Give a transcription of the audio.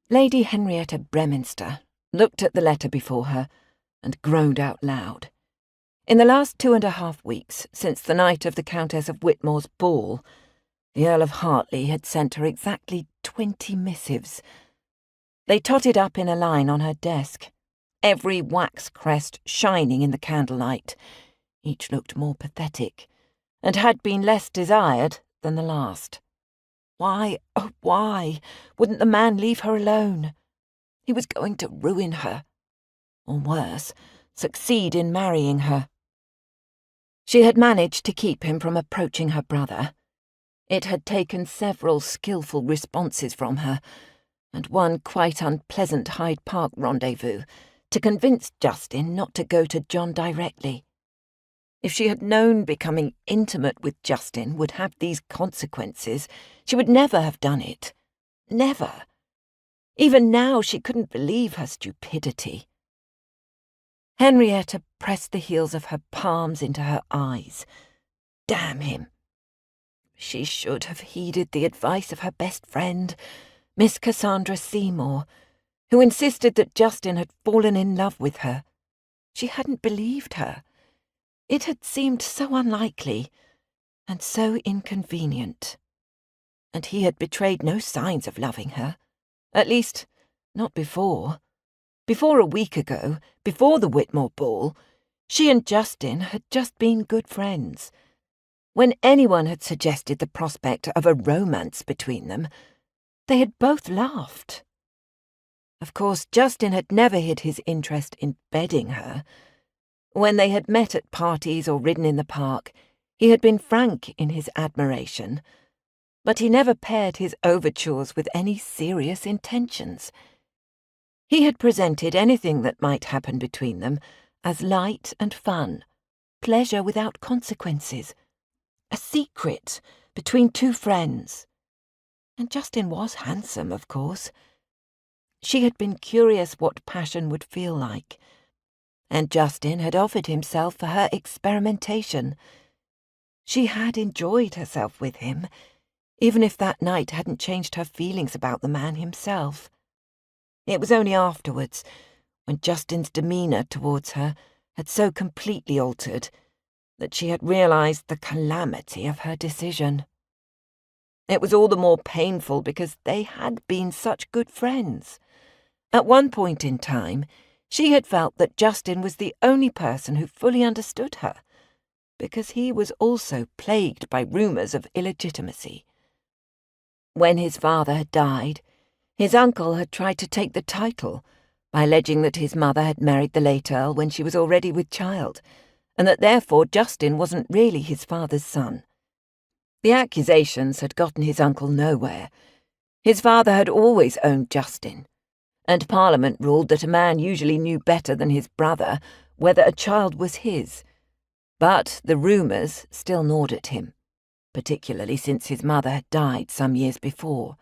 Lady Henrietta Breminster looked at the letter before her and groaned out loud. In the last 2.5 weeks, since the night of the Countess of Whitmore's ball, the Earl of Hartley had sent her exactly 20 missives. They totted up in a line on her desk, every wax crest shining in the candlelight. Each looked more pathetic, and had been less desired than the last. Why, oh why, wouldn't the man leave her alone? He was going to ruin her, or worse, succeed in marrying her. She had managed to keep him from approaching her brother. It had taken several skilful responses from her, and one quite unpleasant Hyde Park rendezvous, to convince Justin not to go to John directly. If she had known becoming intimate with Justin would have these consequences, she would never have done it. Never. Even now she couldn't believe her stupidity. Henrietta pressed the heels of her palms into her eyes. Damn him. She should have heeded the advice of her best friend, Miss Cassandra Seymour, who insisted that Justin had fallen in love with her. She hadn't believed her. It had seemed so unlikely, and so inconvenient. And he had betrayed no signs of loving her. At least, not before. Before a week ago, before the Whitmore ball, she and Justin had just been good friends. When anyone had suggested the prospect of a romance between them, they had both laughed. Of course, Justin had never hid his interest in bedding her. When they had met at parties or ridden in the park, he had been frank in his admiration, but he never paired his overtures with any serious intentions. He had presented anything that might happen between them as light and fun, pleasure without consequences, a secret between two friends. And Justin was handsome, of course. She had been curious what passion would feel like, and Justin had offered himself for her experimentation. She had enjoyed herself with him, even if that night hadn't changed her feelings about the man himself. It was only afterwards, when Justin's demeanour towards her had so completely altered, that she had realised the calamity of her decision. It was all the more painful because they had been such good friends. At one point in time, she had felt that Justin was the only person who fully understood her, because he was also plagued by rumours of illegitimacy. When his father had died, his uncle had tried to take the title by alleging that his mother had married the late Earl when she was already with child, and that therefore Justin wasn't really his father's son. The accusations had gotten his uncle nowhere. His father had always owned Justin, and Parliament ruled that a man usually knew better than his brother whether a child was his. But the rumours still gnawed at him, particularly since his mother had died some years before.